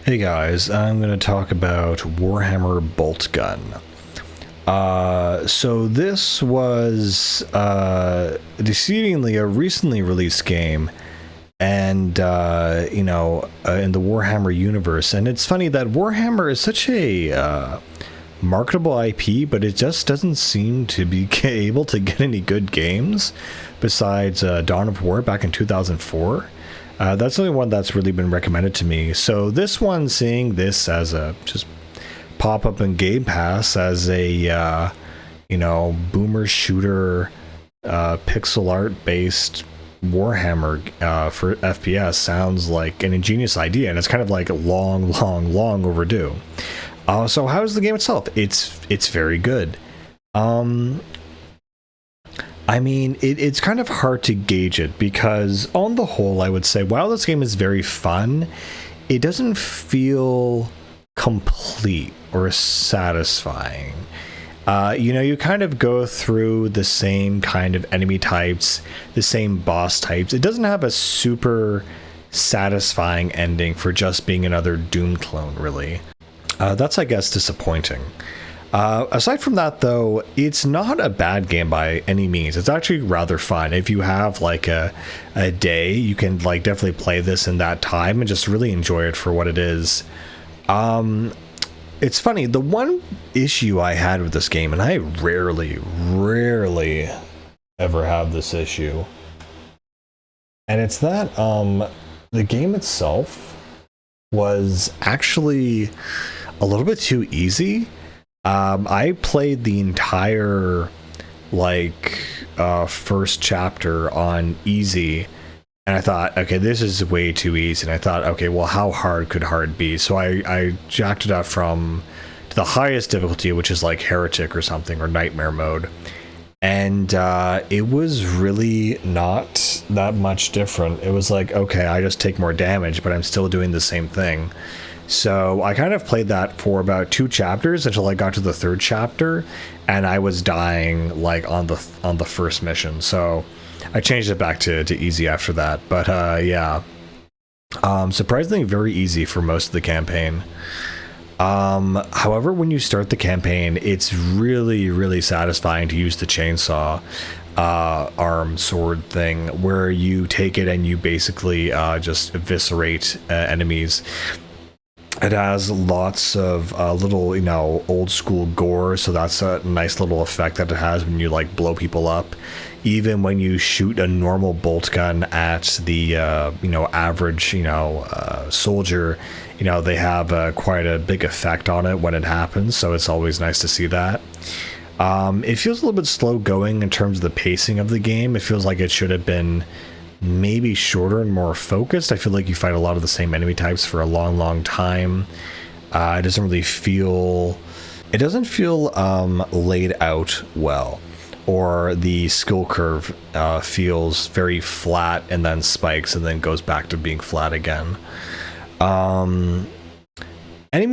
Hey guys, I'm going to talk about Warhammer Boltgun. So this was exceedingly a recently released game, and in the Warhammer universe. And it's funny that Warhammer is such a marketable IP, but it just doesn't seem to be able to get any good games besides Dawn of War back in 2004. That's the only one that's really been recommended to me. So this one, seeing this as a just pop up in Game Pass as a boomer shooter, pixel art based Warhammer for FPS sounds like an ingenious idea, and it's kind of like long overdue. So how's the game itself? It's very good. I mean, it's kind of hard to gauge it because on the whole, I would say, while this game is very fun, it doesn't feel complete or satisfying. You kind of go through the same kind of enemy types, the same boss types. It doesn't have a super satisfying ending for just being another Doom clone, really. That's, I guess, disappointing. Aside from that, though, it's not a bad game by any means. It's actually rather fun. If you have like a day, you can like definitely play this in that time and just really enjoy it for what it is. It's funny, the one issue I had with this game, and I rarely ever have this issue, and it's that the game itself was actually a little bit too easy. I played the entire first chapter on easy, and I thought, okay, this is way too easy. And I thought, okay, well, how hard could hard be? So I jacked it up to the highest difficulty, which is like Heretic or something, or Nightmare mode. And it was really not that much different. It was like, okay, I just take more damage, but I'm still doing the same thing. So I kind of played that for about 2 chapters until I got to the 3rd chapter, and I was dying like on the first mission. So I changed it back to easy after that. But surprisingly very easy for most of the campaign. However, when you start the campaign, it's really satisfying to use the chainsaw arm sword thing, where you take it and you basically just eviscerate enemies. It has lots of little, old school gore, so that's a nice little effect that it has when you like blow people up. Even when you shoot a normal bolt gun at the average soldier, they have quite a big effect on it when it happens. So it's always nice to see that. It feels a little bit slow going in terms of the pacing of the game. It feels like it should have been maybe shorter and more focused. I feel like you fight a lot of the same enemy types for a long time. It doesn't feel laid out well, or the skill curve feels very flat and then spikes and then goes back to being flat again. Enemy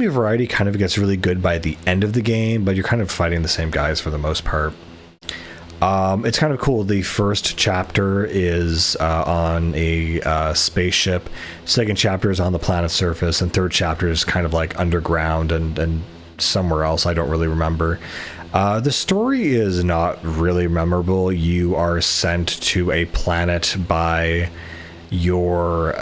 variety kind of gets really good by the end of the game, but you're kind of fighting the same guys for the most part. It's kind of cool. The first chapter is on a spaceship. Second chapter is on the planet's surface, and third chapter is kind of like underground and somewhere else. I don't really remember. The story is not really memorable. You are sent to a planet by your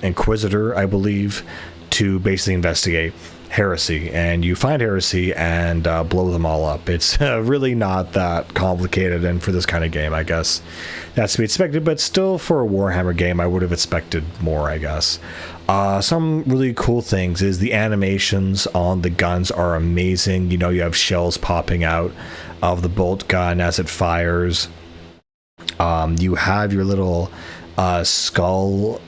Inquisitor, I believe, to basically investigate heresy, and you find heresy and blow them all up. It's really not that complicated, and for this kind of game, I guess that's to be expected, but still for a Warhammer game, I would have expected more, I guess. Some really cool things is the animations on the guns are amazing. You have shells popping out of the bolt gun as it fires. You have your little fire skull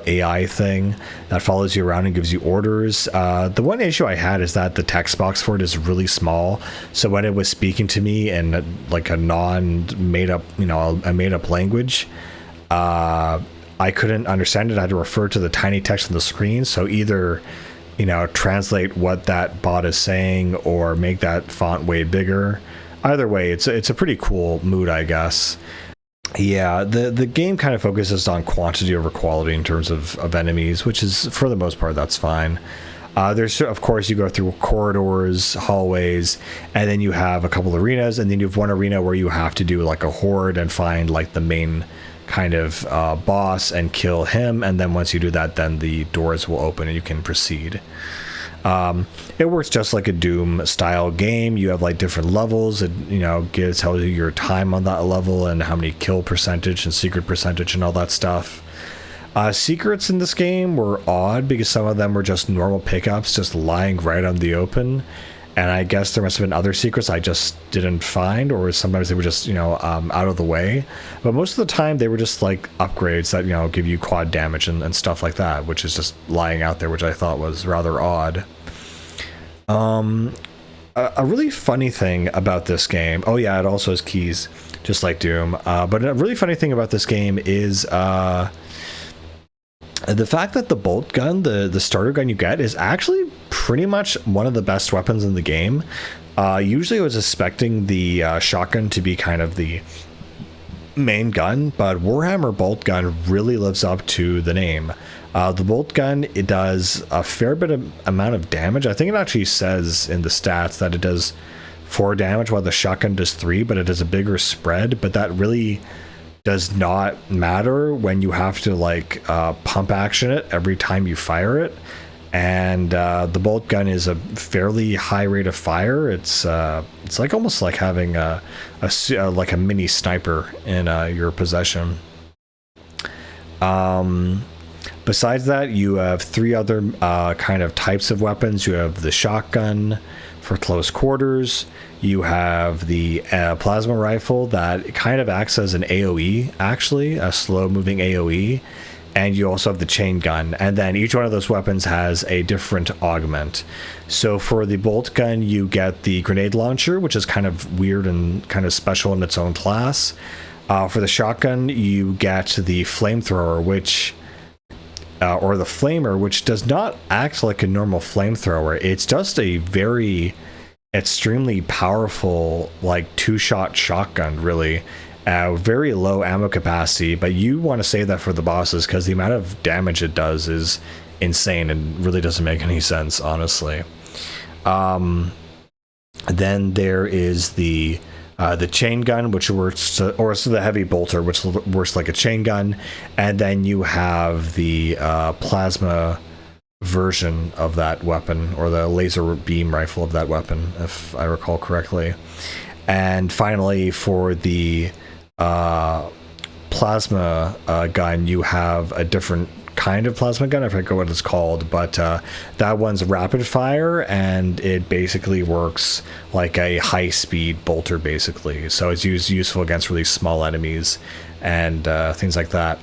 AI thing that follows you around and gives you orders. The one issue I had is that the text box for it is really small, so when it was speaking to me in like a non-made up, a made up language, I couldn't understand it. I had to refer to the tiny text on the screen, so either translate what that bot is saying or make that font way bigger. Either way, it's a pretty cool mood, I guess. Yeah, the game kind of focuses on quantity over quality in terms of enemies, which is, for the most part, that's fine. There's, of course, you go through corridors, hallways, and then you have a couple arenas, and then you have one arena where you have to do like a horde and find like the main kind of boss and kill him, and then once you do that, then the doors will open and you can proceed. It works just like a Doom style game. You have like different levels. It, you know, tells you your time on that level and how many kill percentage and secret percentage and all that stuff. Secrets in this game were odd because some of them were just normal pickups just lying right on the open, and I guess there must have been other secrets I just didn't find, or sometimes they were just, you know, out of the way. But most of the time they were just like upgrades that, you know, give you quad damage and stuff like that, which is just lying out there, which I thought was rather odd. A really funny thing about this game, oh yeah, it also has keys just like Doom, but a really funny thing about this game is the fact that the bolt gun, the starter gun you get, is actually pretty much one of the best weapons in the game. Usually I was expecting the shotgun to be kind of the main gun, but Warhammer Boltgun really lives up to the name. The Boltgun, it does a fair bit of amount of damage. I think it actually says in the stats that it does 4 damage while the shotgun does 3, but it does a bigger spread, but that really does not matter when you have to like pump action it every time you fire it. And the bolt gun is a fairly high rate of fire. It's like almost like having like a mini sniper in your possession. Besides that, you have 3 other kind of types of weapons. You have the shotgun for close quarters. You have the plasma rifle that kind of acts as an AoE, actually, a slow-moving AoE. And you also have the chain gun. And then each one of those weapons has a different augment. So for the bolt gun, you get the grenade launcher, which is kind of weird and kind of special in its own class. For the shotgun, you get the flamethrower, which... or the flamer, which does not act like a normal flamethrower. It's just a very extremely powerful, like 2-shot shotgun, really. Very low ammo capacity, but you want to save that for the bosses because the amount of damage it does is insane and really doesn't make any sense, honestly. Then there is the chain gun, which works, or so the heavy bolter, which works like a chain gun, and then you have the plasma version of that weapon, or the laser beam rifle of that weapon, if I recall correctly. And finally, for the plasma gun, you have a different kind of plasma gun. I forget what it's called, but that one's rapid fire, and it basically works like a high-speed bolter, basically. So it's useful against really small enemies and things like that.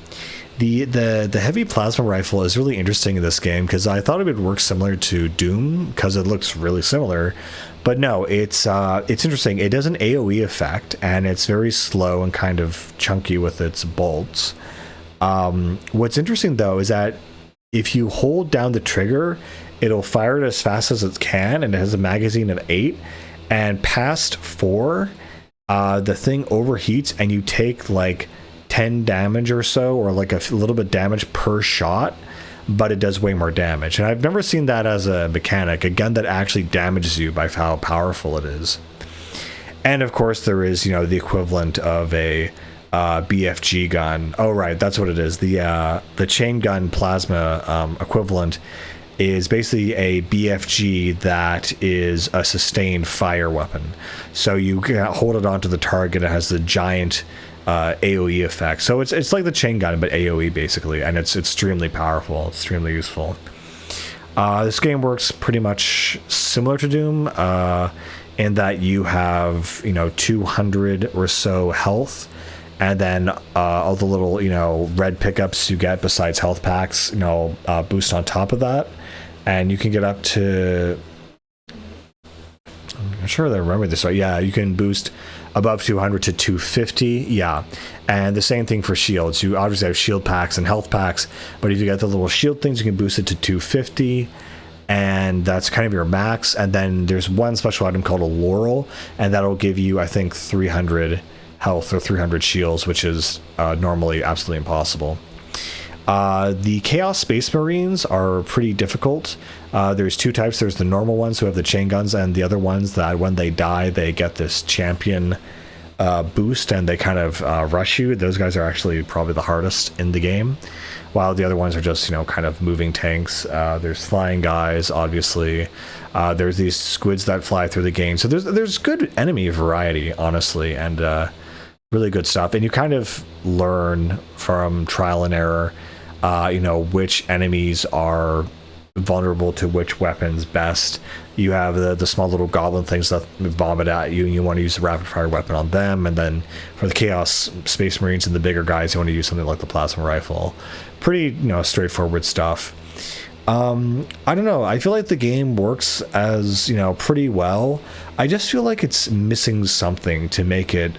The heavy plasma rifle is really interesting in this game because I thought it would work similar to Doom because it looks really similar, but no, it's interesting. It does an AoE effect, and it's very slow and kind of chunky with its bolts. What's interesting though is that if you hold down the trigger, it'll fire it as fast as it can, and it has a magazine of 8, and past 4, the thing overheats and you take like 10 damage or so, or like a little bit damage per shot, but it does way more damage. And I've never seen that as a mechanic, a gun that actually damages you by how powerful it is. And of course there is, you know, the equivalent of a BFG gun. Oh right, that's what it is. The chain gun plasma equivalent is basically a BFG that is a sustained fire weapon. So you can hold it onto the target. It has the giant AoE effect. So it's like the chain gun, but AoE basically, and it's extremely powerful, extremely useful. This game works pretty much similar to Doom in that you have, you know, 200 or so health, and then all the little, you know, red pickups you get besides health packs, you know, boost on top of that, and you can get up to, I'm sure I remember this right. Yeah, you can boost above 200 to 250. Yeah, and the same thing for shields. You obviously have shield packs and health packs, but if you get the little shield things, you can boost it to 250, and that's kind of your max. And then there's one special item called a laurel, and that'll give you, I think, 300 health or 300 shields, which is normally absolutely impossible. The Chaos Space Marines are pretty difficult. There's two types. There's the normal ones who have the chain guns, and the other ones that when they die, they get this champion boost and they kind of rush you. Those guys are actually probably the hardest in the game, while the other ones are just, you know, kind of moving tanks. There's flying guys, obviously. There's these squids that fly through the game. So there's good enemy variety, honestly, and really good stuff. And you kind of learn from trial and error, you know, which enemies are vulnerable to which weapons best. You have the small little goblin things that vomit at you, and you want to use the rapid fire weapon on them. And then for the Chaos Space Marines and the bigger guys, you want to use something like the plasma rifle. Pretty, you know, straightforward stuff. I don't know. I feel like the game works as, you know, pretty well. I just feel like it's missing something to make it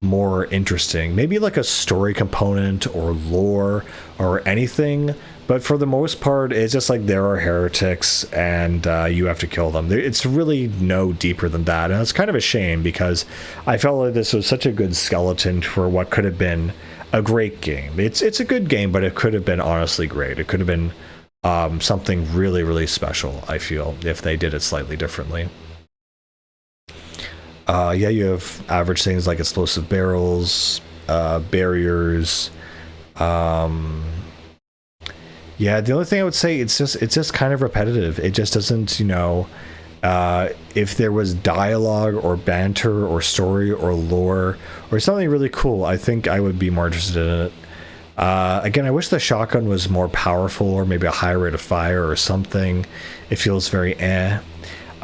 more interesting. Maybe like a story component or lore or anything. But for the most part, it's just like there are heretics and you have to kill them. It's really no deeper than that. And it's kind of a shame because I felt like this was such a good skeleton for what could have been a great game. It's a good game, but it could have been honestly great. It could have been something really, really special, I feel, if they did it slightly differently. Yeah, you have average things like explosive barrels, barriers. Yeah, the only thing I would say, it's just kind of repetitive. It just doesn't, you know, if there was dialogue or banter or story or lore or something really cool, I think I would be more interested in it. Again, I wish the shotgun was more powerful or maybe a higher rate of fire or something. It feels very eh.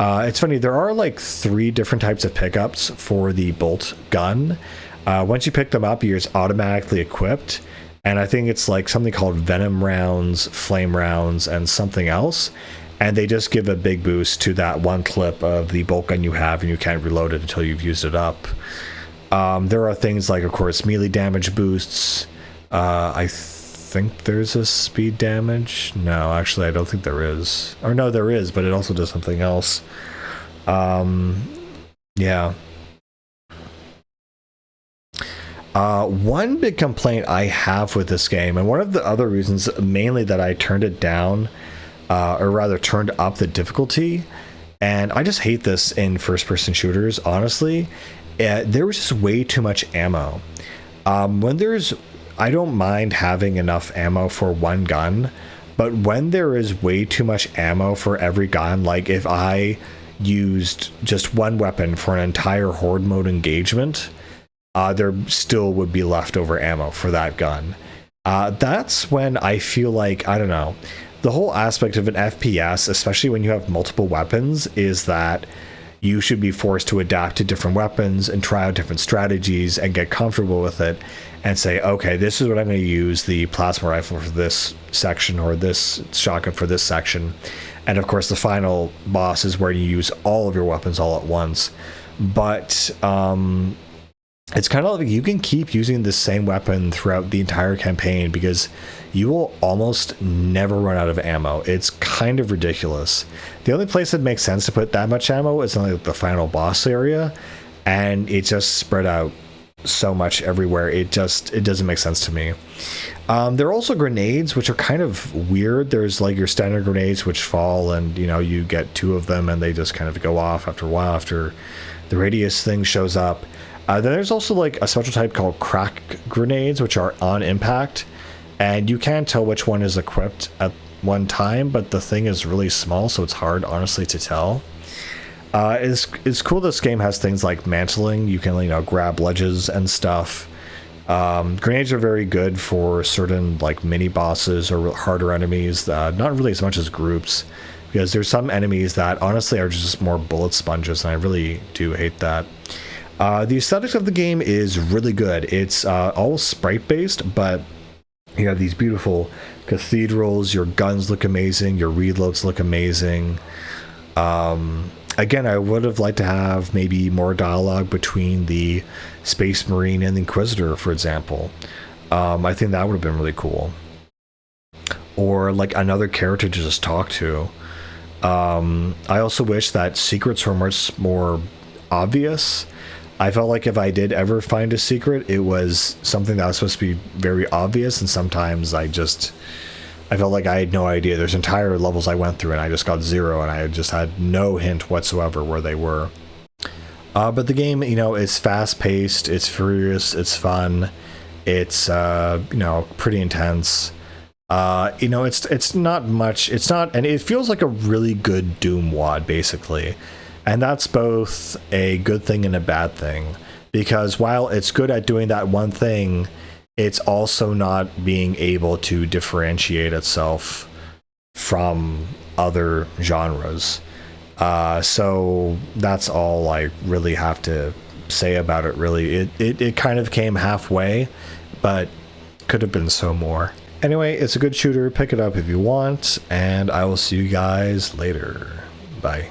It's funny, there are like 3 different types of pickups for the bolt gun. Once you pick them up, you're just automatically equipped. And I think it's like something called venom rounds, flame rounds, and something else. And they just give a big boost to that one clip of the bolt gun you have, and you can't reload it until you've used it up. There are things like, of course, melee damage boosts. I think there's a speed damage. No, actually, I don't think there is. Or no, there is, but it also does something else. Yeah. One big complaint I have with this game, and one of the other reasons mainly that I turned it down, or rather turned up the difficulty, and I just hate this in first-person shooters, honestly, there was just way too much ammo. I don't mind having enough ammo for one gun, but when there is way too much ammo for every gun, like if I used just one weapon for an entire horde mode engagement, there still would be leftover ammo for that gun. That's when I feel like, I don't know, the whole aspect of an FPS, especially when you have multiple weapons, is that you should be forced to adapt to different weapons and try out different strategies and get comfortable with it and say, okay, this is what I'm going to use the plasma rifle for this section or this shotgun for this section. And of course, the final boss is where you use all of your weapons all at once. But it's kind of like you can keep using the same weapon throughout the entire campaign because you will almost never run out of ammo. It's kind of ridiculous. The only place that makes sense to put that much ammo is in like the final boss area, and it's just spread out so much everywhere. It doesn't make sense to me. There are also grenades, which are kind of weird. There's like your standard grenades, which fall, and you know you get 2 of them, and they just kind of go off after a while after the radius thing shows up. Then there's also like a special type called crack grenades, which are on impact, and you can't tell which one is equipped at one time, but the thing is really small, so it's hard, honestly, to tell. It's cool this game has things like mantling. You can, you know, grab ledges and stuff. Grenades are very good for certain like mini bosses or harder enemies, not really as much as groups, because there's some enemies that honestly are just more bullet sponges, and I really do hate that. The aesthetics of the game is really good. It's all sprite based, but you have these beautiful cathedrals, your guns look amazing, your reloads look amazing. Again, I would have liked to have maybe more dialogue between the Space Marine and the Inquisitor, for example. I think that would have been really cool. Or like another character to just talk to. I also wish that secrets were much more obvious. I felt like if I did ever find a secret, it was something that was supposed to be very obvious, and sometimes I felt like I had no idea. There's entire levels I went through and I just got 0, and I just had no hint whatsoever where they were. But the game, you know, is fast-paced, it's furious, it's fun, it's, you know, pretty intense. You know, it's not much, and it feels like a really good Doom WOD, basically. And that's both a good thing and a bad thing, because while it's good at doing that one thing, it's also not being able to differentiate itself from other genres. So that's all I really have to say about it, really. It kind of came halfway, but could have been so more. Anyway, it's a good shooter. Pick it up if you want, and I will see you guys later. Bye.